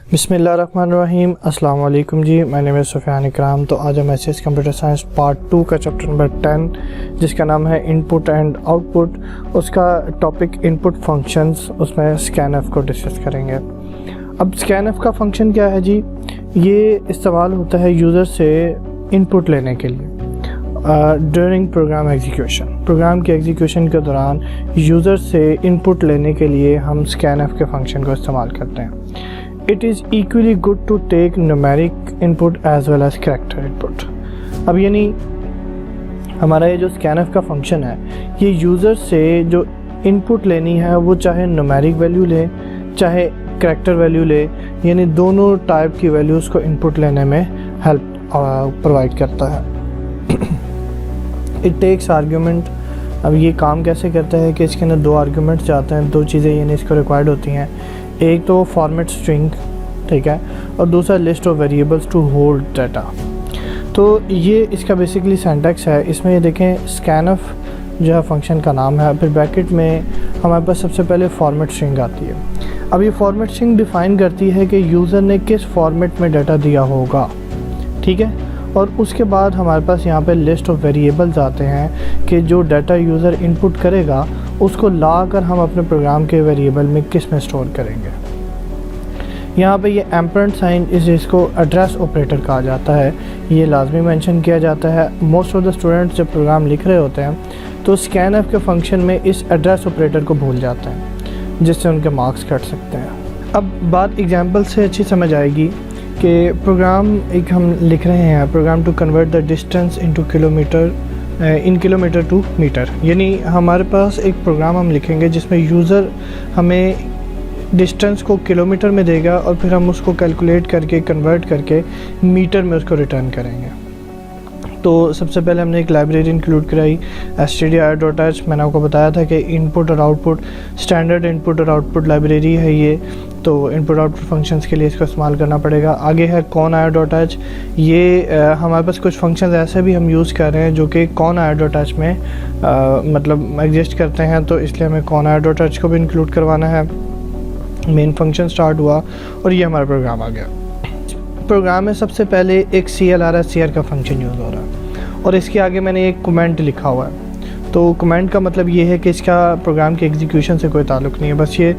बिस्मिल्लाहिर्रहमानिर्रहीम। अस्सलाम वालेकुम जी, माय नेम इज़ सुफियान इकराम। तो आज हम एचएस कंप्यूटर साइंस पार्ट 2 का चैप्टर नंबर 10 जिसका नाम है इनपुट एंड आउटपुट, उसका टॉपिक इनपुट फंक्शंस, उसमें स्कैनफ को डिस्कस करेंगे। अब स्कैनफ का फंक्शन क्या है जी? ये इस्तेमाल होता है यूज़र से इनपुट लेने के लिए ड्यूरिंग प्रोग्राम एग्जीक्यूशन। प्रोग्राम के एग्जीक्यूशन के दौरान यूज़र से इनपुट लेने के लिए हम स्कैनफ के फंक्शन को इस्तेमाल करते हैं। It is equally good to take numeric input as well as character input। अब यानी हमारा ये जो स्कैनफ का फंक्शन है, ये यूज़र से जो इनपुट लेनी है वो चाहे न्यूमेरिक वैल्यू ले चाहे करैक्टर वैल्यू ले, यानी दोनों टाइप की वैल्यूज़ को इनपुट लेने में हेल्प प्रोवाइड करता है। It takes argument. अब ये काम कैसे करता है कि इसके अंदर दो आर्ग्यूमेंट्स जाते हैं, दो चीज़ें यानी इसको रिक्वायर्ड होती हैं। एक तो फॉर्मेट स्ट्रिंग, ठीक है, और दूसरा list of variables to hold data. तो ये इसका बेसिकली सिंटैक्स है। इसमें ये देखें, स्कैनफ जो है फंक्शन का नाम है, फिर ब्रैकेट में हमारे पास सबसे पहले फॉर्मेट स्ट्रिंग आती है। अब ये फॉर्मेट स्ट्रिंग डिफ़ाइन करती है कि यूज़र ने किस फॉर्मेट में डाटा दिया होगा, ठीक है, और उसके बाद हमारे पास यहाँ पे लिस्ट ऑफ वेरिएबल्स आते हैं कि जो डाटा यूज़र इनपुट करेगा उसको ला कर हम अपने प्रोग्राम के वेरिएबल में किस में स्टोर करेंगे। यहाँ पे ये एम्परसेंड साइन इसको एड्रेस ऑपरेटर कहा जाता है, ये लाजमी मेंशन किया जाता है। मोस्ट ऑफ द स्टूडेंट्स जब प्रोग्राम लिख रहे होते हैं तो स्कैनफ के फंक्शन में इस एड्रेस ऑपरेटर को भूल जाते हैं, जिससे उनके मार्क्स कट सकते हैं। अब बात एग्जांपल से अच्छी समझ आएगी कि प्रोग्राम एक हम लिख रहे हैं, program to convert the distance into kilometre in kilometre to metre. यानी हमारे पास एक प्रोग्राम हम लिखेंगे जिसमें यूज़र हमें डिस्टेंस को किलोमीटर में देगा और फिर हम उसको कैलकुलेट करके कन्वर्ट करके मीटर में उसको रिटर्न करेंगे। तो सबसे पहले हमने एक लाइब्रेरी इंक्लूड कराई stdio.h। मैंने आपको बताया था कि इनपुट और आउटपुट स्टैंडर्ड इनपुट और आउटपुट लाइब्रेरी है ये, तो इनपुट आउटपुट फंक्शंस के लिए इसको इस्तेमाल करना पड़ेगा। आगे है conio.h। ये हमारे पास कुछ फंक्शंस ऐसे भी हम यूज़ कर रहे हैं जो कि conio.h में मतलब एग्जिस्ट करते हैं, तो इसलिए हमें conio.h को भी इंक्लूड करवाना है। मेन फंक्शन स्टार्ट हुआ और ये हमारा प्रोग्राम आ गया। प्रोग्राम में सबसे पहले एक CLR का फंक्शन यूज़ हो रहा है और इसके आगे मैंने एक कमेंट लिखा हुआ है। तो कमेंट का मतलब ये है कि इसका प्रोग्राम के एग्जीक्यूशन से कोई ताल्लुक़ नहीं है, बस ये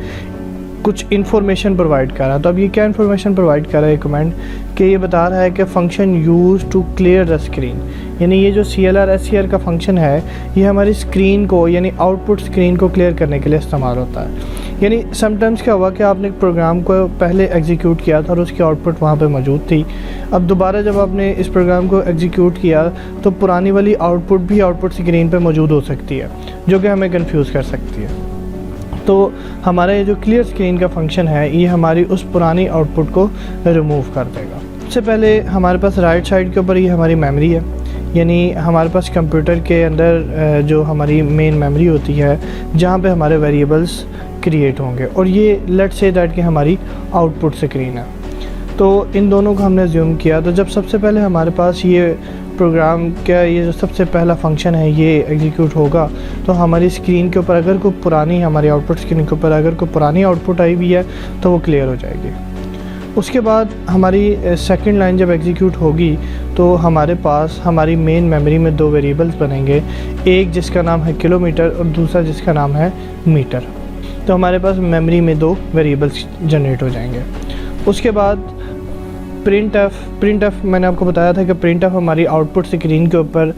कुछ इन्फॉर्मेशन प्रोवाइड कर रहा है। तो अब ये क्या इन्फॉर्मेशन प्रोवाइड कर रहा है कमेंट, कि ये बता रहा है कि function use to clear the screen. यानी ये जो CLR का फंक्शन है ये हमारी स्क्रीन को यानी आउटपुट स्क्रीन को क्लियर करने के लिए इस्तेमाल होता है। यानी समटाइम्स क्या हुआ कि आपने एक प्रोग्राम को पहले एग्जीक्यूट किया था और उसकी आउटपुट वहाँ पे मौजूद थी। अब दोबारा जब आपने इस प्रोग्राम को एग्जीक्यूट किया तो पुरानी वाली आउटपुट भी आउटपुट स्क्रीन पे मौजूद हो सकती है, जो कि हमें कंफ्यूज कर सकती है। तो हमारा ये जो क्लियर स्क्रीन का फंक्शन है ये हमारी उस पुरानी आउटपुट को रिमूव कर देगा। सबसे पहले हमारे पास राइट साइड के ऊपर ये हमारी मेमोरी है, यानी हमारे पास कंप्यूटर के अंदर जो हमारी मेन मेमोरी होती है जहाँ पे हमारे वेरिएबल्स क्रिएट होंगे, और ये लेट्स से दैट कि हमारी आउटपुट स्क्रीन है। तो इन दोनों को हमने ज़ूम किया, तो जब सबसे पहले हमारे पास ये प्रोग्राम का ये जो सबसे पहला फंक्शन है ये एग्जीक्यूट होगा, तो हमारी स्क्रीन के ऊपर अगर कोई पुरानी हमारी आउटपुट स्क्रीन के ऊपर अगर कोई पुरानी आउटपुट आई हुई है तो वो क्लियर हो जाएगी। उसके बाद हमारी सेकंड लाइन जब एग्जीक्यूट होगी तो हमारे पास हमारी मेन मेमोरी में दो वेरिएबल्स बनेंगे, एक जिसका नाम है किलोमीटर और दूसरा जिसका नाम है मीटर। तो हमारे पास मेमोरी में दो वेरिएबल्स जनरेट हो जाएंगे। उसके बाद प्रिंट एफ मैंने आपको बताया था कि प्रिंट एफ हमारी आउटपुट स्क्रीन के ऊपर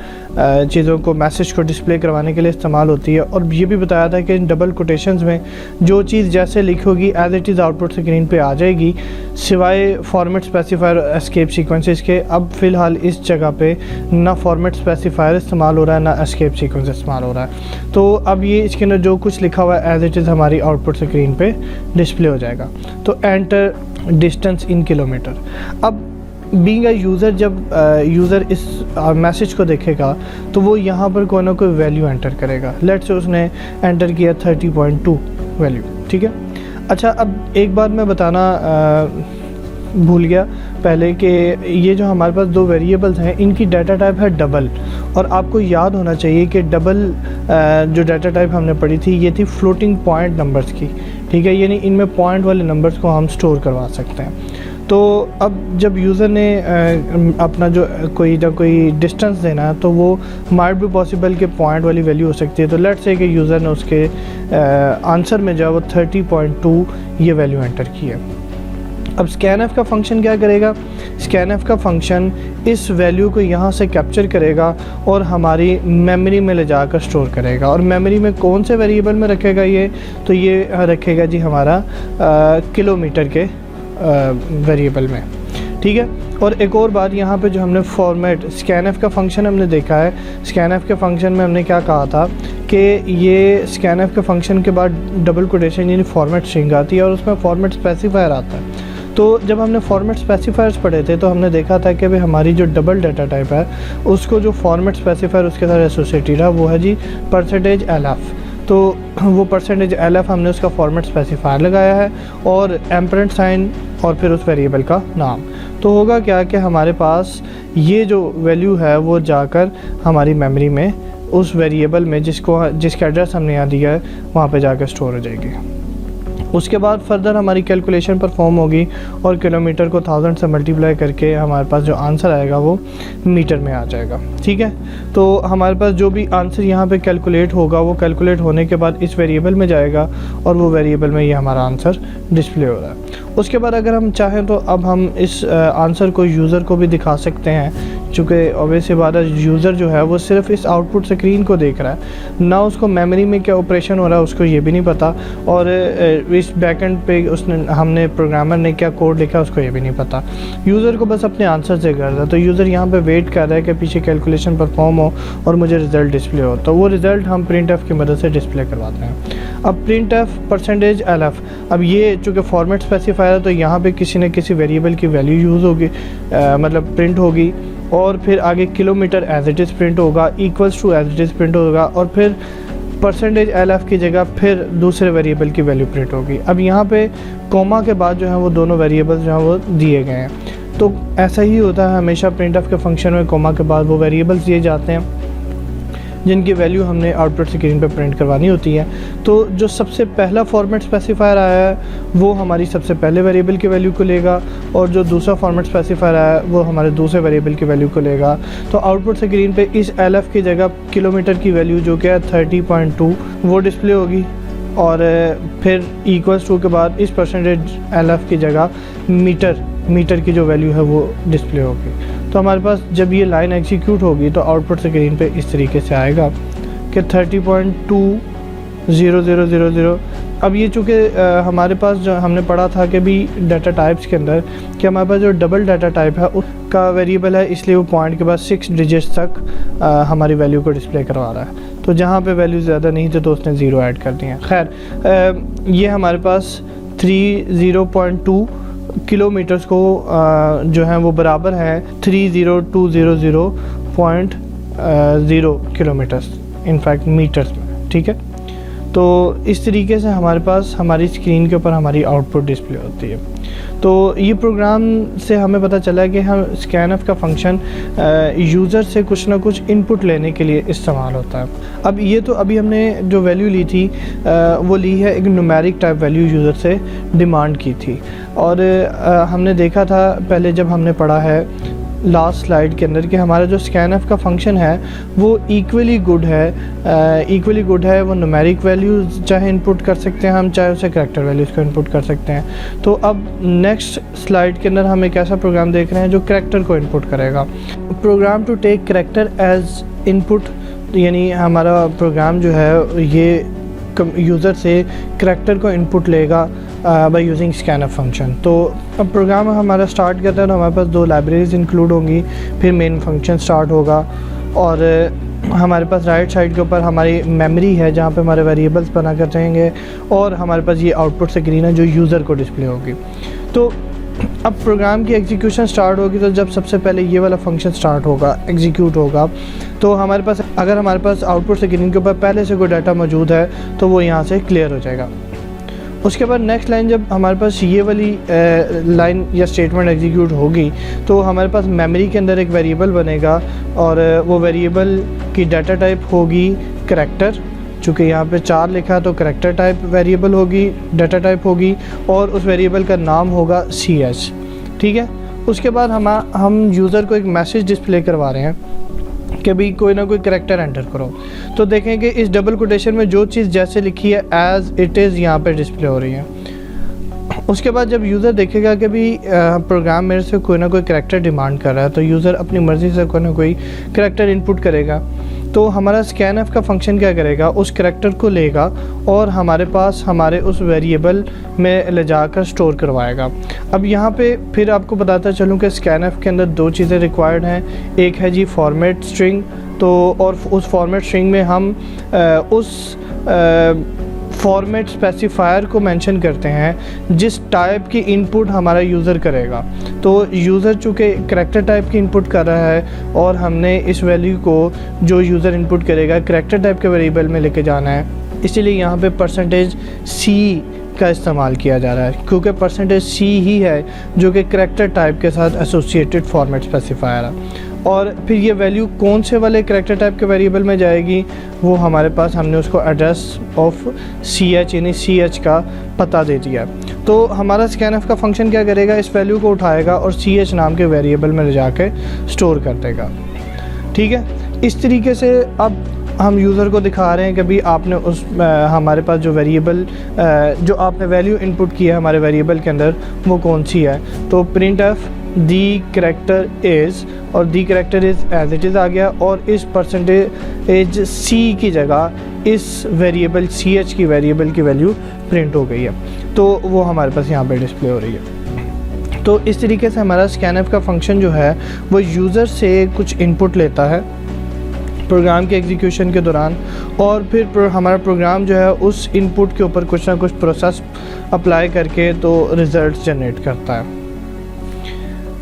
चीज़ों को मैसेज को डिस्प्ले करवाने के लिए इस्तेमाल होती है, और ये भी बताया था कि इन डबल कोटेशंस में जो चीज़ जैसे लिखोगी as it is output screen पे आ जाएगी, सिवाय फॉर्मेट स्पेसिफायर एस्केप सीक्वेंसेस के। अब फ़िलहाल इस जगह पे ना फॉर्मेट स्पेसिफायर इस्तेमाल हो रहा है ना एस्केप सीक्वेंस इस्तेमाल हो रहा है। तो अब ये इसके अंदर जो कुछ लिखा हुआ है एज इट इज़ हमारी आउटपुट स्क्रीन पे डिस्प्ले हो जाएगा। तो एंटर डिस्टेंस इन किलोमीटर। अब बीइंग अ यूज़र जब यूज़र इस मैसेज को देखेगा तो वो यहाँ पर कोई ना कोई वैल्यू एंटर करेगा। लेट्स से उसने एंटर किया 30.2 वैल्यू, ठीक है। अच्छा, अब एक बात मैं बताना भूल गया पहले कि ये जो हमारे पास दो वेरिएबल्स हैं इनकी डाटा टाइप है डबल, और आपको याद होना चाहिए कि डबल जो डाटा टाइप हमने पढ़ी थी ये थी फ्लोटिंग पॉइंट नंबर्स की। ठीक है, यानी इनमें पॉइंट वाले नंबर्स को हम स्टोर करवा सकते हैं। तो अब जब यूज़र ने अपना जो कोई ना कोई डिस्टेंस देना है तो वो माइट भी पॉसिबल कि पॉइंट वाली वैल्यू हो सकती है। तो लेट्स से कि यूज़र ने उसके आंसर में जो है वो 30.2 ये वैल्यू एंटर की है। अब स्कैनएफ का फंक्शन क्या करेगा? स्कैनएफ का फंक्शन इस वैल्यू को यहाँ से कैप्चर करेगा और हमारी मेमोरी में ले जाकर स्टोर करेगा। और मेमोरी में कौन से वेरिएबल में रखेगा ये? तो ये रखेगा जी हमारा किलोमीटर के वेरिएबल में, ठीक है। और एक और बात यहाँ पे जो हमने फॉर्मेट स्कैनएफ का फंक्शन हमने देखा है, स्कैनएफ के फंक्शन में हमने क्या कहा था कि ये स्कैनएफ के फंक्शन के बाद डबल कोटेशन यानी फॉर्मेट स्ट्रिंग आती है और उसमें फॉर्मेट स्पेसिफायर आता है। तो जब हमने फॉर्मेट स्पेसिफायर्स पढ़े थे तो हमने देखा था कि भाई हमारी जो डबल डाटा टाइप है उसको जो फॉर्मेट स्पेसिफायर उसके साथ एसोसिएटेड है वो है जी %lf। तो वो %lf हमने उसका फॉर्मेट स्पेसिफायर लगाया है और एम्परेंट साइन और फिर उस वेरिएबल का नाम। तो होगा क्या कि हमारे पास ये जो वैल्यू है वो जाकर हमारी मेमोरी में उस वेरिएबल में जिसका एड्रेस हमने यहाँ दिया है वहाँ पे जाकर स्टोर हो जाएगी। उसके बाद फर्दर हमारी कैलकुलेशन परफॉर्म होगी और किलोमीटर को 1000 से मल्टीप्लाई करके हमारे पास जो आंसर आएगा वो मीटर में आ जाएगा, ठीक है। तो हमारे पास जो भी आंसर यहाँ पे कैलकुलेट होगा वो कैलकुलेट होने के बाद इस वेरिएबल में जाएगा और वो वेरिएबल में ये हमारा आंसर डिस्प्ले हो रहा है। उसके बाद अगर हम चाहें तो अब हम इस आंसर को यूज़र को भी दिखा सकते हैं, चूँकि ऑब्वियसली बात है यूज़र जो है वो सिर्फ इस आउटपुट स्क्रीन को देख रहा है, ना उसको मेमोरी में क्या ऑपरेशन हो रहा है उसको ये भी नहीं पता, और इस बैकएंड पे हमने प्रोग्रामर ने क्या कोड लिखा उसको ये भी नहीं पता। यूज़र को बस अपने आंसर से कर रहा है। तो यूज़र यहाँ पे वेट कर रहा है कि पीछे कैलकुलेशन परफॉर्म हो और मुझे रिज़ल्ट डिस्प्ले हो। तो वो रिज़ल्ट हम प्रिंटएफ की मदद से डिस्प्ले करवाते हैं। अब प्रिंटएफ %lf, अब ये चूँकि फॉर्मेट स्पेसिफायर है तो यहाँ पे किसी न किसी वेरिएबल की वैल्यू यूज़ होगी, मतलब प्रिंट होगी, और फिर आगे kilometre as it is print होगा, equals to as it is print होगा, और फिर %lf की जगह फिर दूसरे वेरिएबल की वैल्यू प्रिंट होगी। अब यहाँ पे कोमा के बाद जो है वो दोनों वेरिएबल्स जो हैं वो दिए गए हैं। तो ऐसा ही होता है हमेशा प्रिंटएफ के फंक्शन में, कोमा के बाद वो वेरिएबल्स दिए जाते हैं जिनकी वैल्यू हमने आउटपुट स्क्रीन पे प्रिंट करवानी होती है। तो जो सबसे पहला फॉर्मेट स्पेसिफायर आया है वो हमारी सबसे पहले वेरिएबल की वैल्यू को लेगा, और जो दूसरा फॉर्मेट स्पेसिफायर आया है वो हमारे दूसरे वेरिएबल की वैल्यू को लेगा। तो आउटपुट स्क्रीन पे इस LF की जगह किलोमीटर की वैल्यू जो कि है 30.2 वो डिस्प्ले होगी, और फिर इक्वल्स टू के बाद इस %lf की जगह मीटर की जो वैल्यू है वो डिस्प्ले होगी। तो हमारे पास जब ये लाइन एग्जीक्यूट होगी तो आउटपुट स्क्रीन पे इस तरीके से आएगा कि 30.20000। अब ये चूँकि हमारे पास जो हमने पढ़ा था कि भी डाटा टाइप्स के अंदर कि हमारे पास जो डबल डाटा टाइप है उसका वेरिएबल है, इसलिए वो पॉइंट के बाद 6 डिजिट्स तक हमारी वैल्यू को डिस्प्ले करवा रहा है। तो जहाँ पे वैल्यू ज़्यादा नहीं थी तो उसने 0 ऐड कर दिया। खैर ये हमारे पास 302 किलोमीटर्स को जो है वो बराबर है 30200.0 किलोमीटर्स, इनफैक्ट मीटर्स में, ठीक है। तो इस तरीके से हमारे पास हमारी स्क्रीन के ऊपर हमारी आउटपुट डिस्प्ले होती है। तो ये प्रोग्राम से हमें पता चला कि हम स्कैनएफ का फंक्शन यूज़र से कुछ ना कुछ इनपुट लेने के लिए इस्तेमाल होता है। अब ये तो अभी हमने जो वैल्यू ली थी वो ली है एक न्यूमेरिक टाइप वैल्यू यूज़र से डिमांड की थी, और हमने देखा था पहले जब हमने पढ़ा है लास्ट स्लाइड के अंदर कि हमारा जो स्कैनएफ का फंक्शन है वो इक्वली गुड है, वो न्यूमेरिक वैल्यूज़ चाहे इनपुट कर सकते हैं हम, चाहे उसे करैक्टर वैल्यूज़ को इनपुट कर सकते हैं। तो अब नेक्स्ट स्लाइड के अंदर हम एक ऐसा प्रोग्राम देख रहे हैं जो करैक्टर को इनपुट करेगा। Program to take character as input, यानी हमारा प्रोग्राम जो है ये यूज़र से करैक्टर को इनपुट लेगा बाय यूजिंग स्कैनएफ फंक्शन। तो अब प्रोग्राम हमारा स्टार्ट करता है तो हमारे पास 2 लाइब्रेरीज इंक्लूड होंगी, फिर मेन फंक्शन स्टार्ट होगा, और हमारे पास राइट साइड के ऊपर हमारी मेमोरी है जहाँ पे हमारे वेरिएबल्स बना कर रहेंगे, और हमारे पास ये आउटपुट स्क्रीन है जो यूज़र को डिस्प्ले होगी। तो अब प्रोग्राम की एग्जीक्यूशन स्टार्ट होगी, तो जब सबसे पहले ये वाला फंक्शन स्टार्ट होगा, एग्जीक्यूट होगा, तो हमारे पास अगर हमारे पास आउटपुट स्क्रीन के ऊपर पहले से कोई डाटा मौजूद है तो वो यहाँ से क्लियर हो जाएगा। उसके बाद नेक्स्ट लाइन जब हमारे पास ये वाली लाइन या स्टेटमेंट एग्जीक्यूट होगी तो हमारे पास मेमोरी के अंदर एक वेरिएबल बनेगा, और वो वेरिएबल की डाटा टाइप होगी करैक्टर, चूँकि यहाँ पे 4 लिखा है तो करैक्टर टाइप वेरिएबल होगी, डाटा टाइप होगी और उस वेरिएबल का नाम होगा ch। ठीक है, उसके बाद हम यूज़र को एक मैसेज डिस्प्ले करवा रहे हैं कि भाई कोई ना कोई करैक्टर एंटर करो। तो देखें कि इस डबल कोटेशन में जो चीज़ जैसे लिखी है एज़ इट इज़ यहाँ पे डिस्प्ले हो रही है। उसके बाद जब यूज़र देखेगा कि भी प्रोग्राम मेरे से कोई ना कोई करैक्टर डिमांड कर रहा है तो यूज़र अपनी मर्ज़ी से कोई ना कोई करैक्टर इनपुट करेगा। तो हमारा स्कैनफ का फंक्शन क्या करेगा, उस करैक्टर को लेगा और हमारे पास हमारे उस वेरिएबल में ले जाकर स्टोर करवाएगा। अब यहाँ पे फिर आपको बताता चलूँ कि स्कैनफ के अंदर 2 चीज़ें रिक्वायर्ड हैं। एक है जी फॉर्मेट स्ट्रिंग, तो और उस फॉर्मेट स्ट्रिंग में हम उस फॉर्मेट स्पेसिफायर को मेंशन करते हैं जिस टाइप की इनपुट हमारा यूज़र करेगा। तो यूज़र चूँकि करैक्टर टाइप की इनपुट कर रहा है और हमने इस वैल्यू को जो यूज़र इनपुट करेगा करैक्टर टाइप के वेरिएबल में लेके जाना है, इसीलिए यहाँ पे %c का इस्तेमाल किया जा रहा है, क्योंकि %c ही है जो कि करैक्टर टाइप के साथ एसोसिएटेड फॉर्मेट स्पेसिफायर है। और फिर ये वैल्यू कौन से वाले करैक्टर टाइप के वेरिएबल में जाएगी, वो हमारे पास हमने उसको एड्रेस ऑफ ch यानी ch का पता दे दिया। तो हमारा स्कैनफ का फंक्शन क्या करेगा, इस वैल्यू को उठाएगा और ch नाम के वेरिएबल में ले जाके स्टोर कर देगा। ठीक है, इस तरीके से अब हम यूज़र को दिखा रहे हैं कि भाई आपने उस हमारे पास जो वेरिएबल जो आपने वैल्यू इनपुट की है हमारे वेरिएबल के अंदर वो कौन सी है। तो printf दी करैक्टर इज़ और the character is as it is आ गया और इस %c की जगह इस वेरिएबल ch की वेरिएबल की वैल्यू प्रिंट हो गई है, तो वो हमारे पास यहाँ पे डिस्प्ले हो रही है। तो इस तरीके से हमारा स्कैनफ का फंक्शन जो है वो यूज़र से कुछ इनपुट लेता है प्रोग्राम के एग्जीक्यूशन के दौरान और फिर हमारा प्रोग्राम जो है उस इनपुट के ऊपर कुछ ना कुछ प्रोसेस अप्लाई करके तो रिज़ल्ट जनरेट करता है।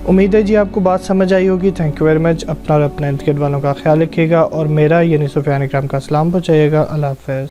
उम्मीद है जी आपको बात समझ आई होगी। Thank you very much. अपना और अपने इर्द गिर्द वालों का ख्याल रखिएगा और मेरा यानी सुफियान इकराम का सलाम पहुँचाइएगा। अल्लाह हाफ़िज़।